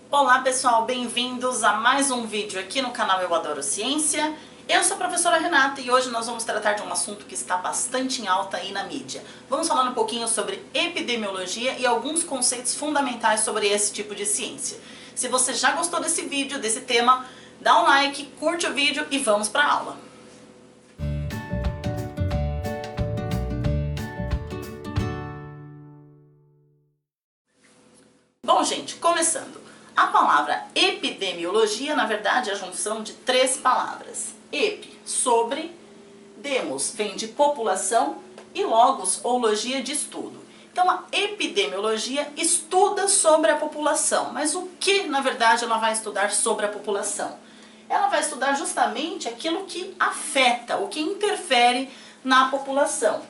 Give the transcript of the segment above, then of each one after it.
Olá pessoal, bem-vindos a mais um vídeo aqui no canal Eu Adoro Ciência. Eu sou a professora Renata e hoje nós vamos tratar de um assunto que está bastante em alta aí na mídia. Vamos falar um pouquinho sobre epidemiologia e alguns conceitos fundamentais sobre esse tipo de ciência. Se você já gostou desse vídeo, desse tema, dá um like, curte o vídeo e vamos para a aula. Bom, gente, começando. A palavra epidemiologia, na verdade, é a junção de três palavras. Epi, sobre, demos, vem de população, e logos, ou logia, de estudo. Então, a epidemiologia estuda sobre a população. Mas o que, na verdade, ela vai estudar sobre a população? Ela vai estudar justamente aquilo que afeta, o que interfere na população.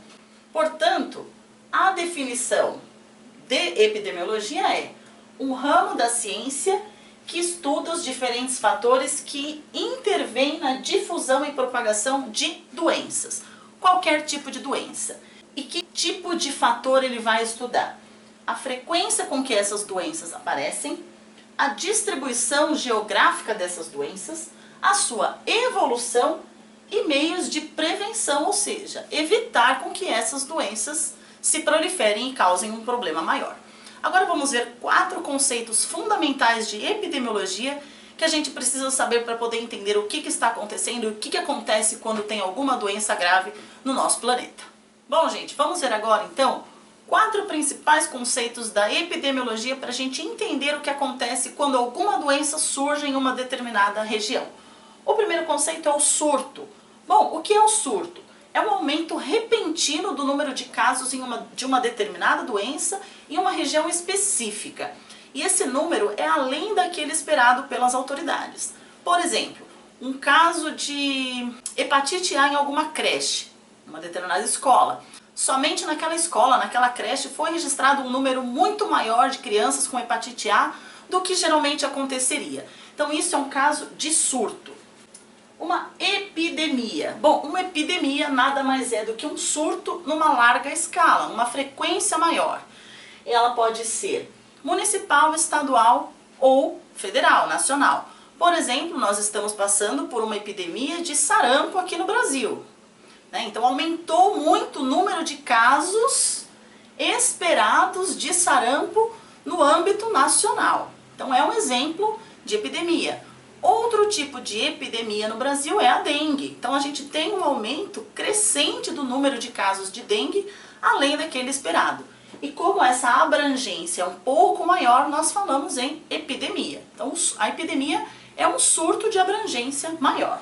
Portanto, a definição de epidemiologia é um ramo da ciência que estuda os diferentes fatores que intervêm na difusão e propagação de doenças, qualquer tipo de doença. E que tipo de fator ele vai estudar? A frequência com que essas doenças aparecem, a distribuição geográfica dessas doenças, a sua evolução e meios de prevenção, ou seja, evitar com que essas doenças se proliferem e causem um problema maior. Agora vamos ver 4 conceitos fundamentais de epidemiologia que a gente precisa saber para poder entender o que está acontecendo e o que acontece quando tem alguma doença grave no nosso planeta. Bom, gente, vamos ver agora então 4 principais conceitos da epidemiologia para a gente entender o que acontece quando alguma doença surge em uma determinada região. O primeiro conceito é o surto. Bom, o que é o surto? É um aumento repentino do número de casos de uma determinada doença em uma região específica. E esse número é além daquele esperado pelas autoridades. Por exemplo, um caso de hepatite A em alguma creche, uma determinada escola. Somente naquela escola, naquela creche, foi registrado um número muito maior de crianças com hepatite A do que geralmente aconteceria. Então isso é um caso de surto. Uma epidemia. Bom, uma epidemia nada mais é do que um surto numa larga escala, uma frequência maior. Ela pode ser municipal, estadual ou federal, nacional. Por exemplo, nós estamos passando por uma epidemia de sarampo aqui no Brasil. Então aumentou muito o número de casos esperados de sarampo no âmbito nacional. Então é um exemplo de epidemia. Outro tipo de epidemia no Brasil é a dengue. Então a gente tem um aumento crescente do número de casos de dengue, além daquele esperado. E como essa abrangência é um pouco maior, nós falamos em epidemia. Então a epidemia é um surto de abrangência maior.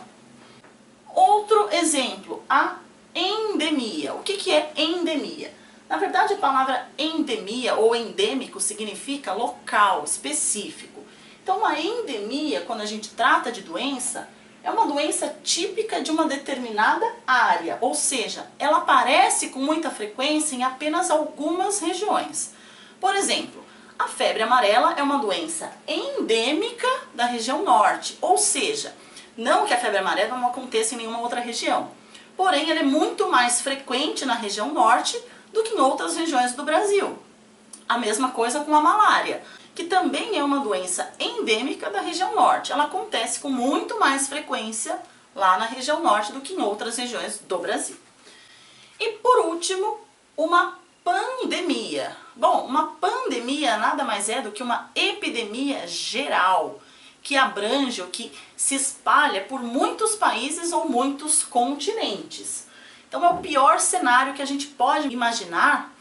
Outro exemplo, a endemia. O que é endemia? Na verdade, a palavra endemia ou endêmico significa local, específico. Então, uma endemia, quando a gente trata de doença, é uma doença típica de uma determinada área, ou seja, ela aparece com muita frequência em apenas algumas regiões. Por exemplo, a febre amarela é uma doença endêmica da região norte, ou seja, não que a febre amarela não aconteça em nenhuma outra região, porém ela é muito mais frequente na região norte do que em outras regiões do Brasil. A mesma coisa com a malária, que também é uma doença endêmica da região norte. Ela acontece com muito mais frequência lá na região norte do que em outras regiões do Brasil. E por último, uma pandemia. Bom, uma pandemia nada mais é do que uma epidemia geral, que abrange ou que se espalha por muitos países ou muitos continentes. Então é o pior cenário que a gente pode imaginar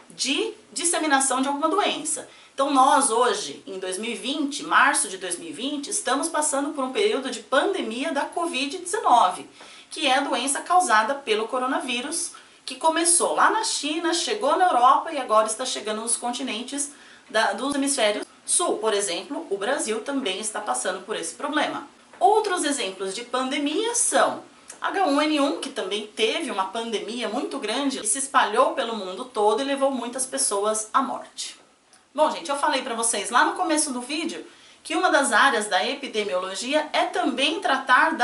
de disseminação de alguma doença. Então nós hoje, em 2020, março de 2020, estamos passando por um período de pandemia da Covid-19, que é a doença causada pelo coronavírus, que começou lá na China, chegou na Europa e agora está chegando nos continentes dos hemisférios sul. Por exemplo, o Brasil também está passando por esse problema. Outros exemplos de pandemia são H1N1, que também teve uma pandemia muito grande e se espalhou pelo mundo todo e levou muitas pessoas à morte. Bom, gente, eu falei para vocês lá no começo do vídeo que uma das áreas da epidemiologia é também tratar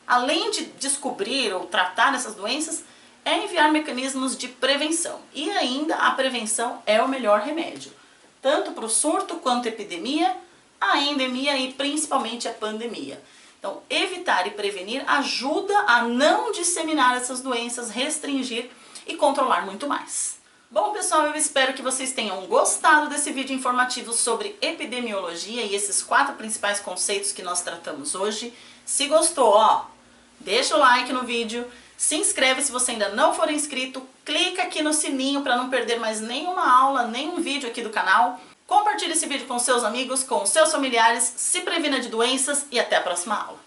além de descobrir ou tratar essas doenças, é enviar mecanismos de prevenção. E ainda a prevenção é o melhor remédio. Tanto para o surto quanto epidemia, a endemia e principalmente a pandemia. Então, evitar e prevenir ajuda a não disseminar essas doenças, restringir e controlar muito mais. Bom, pessoal, eu espero que vocês tenham gostado desse vídeo informativo sobre epidemiologia e esses 4 principais conceitos que nós tratamos hoje. Se gostou, ó, deixa o like no vídeo, se inscreve se você ainda não for inscrito, clica aqui no sininho para não perder mais nenhuma aula, nenhum vídeo aqui do canal. Compartilhe esse vídeo com seus amigos, com seus familiares, se previna de doenças e até a próxima aula.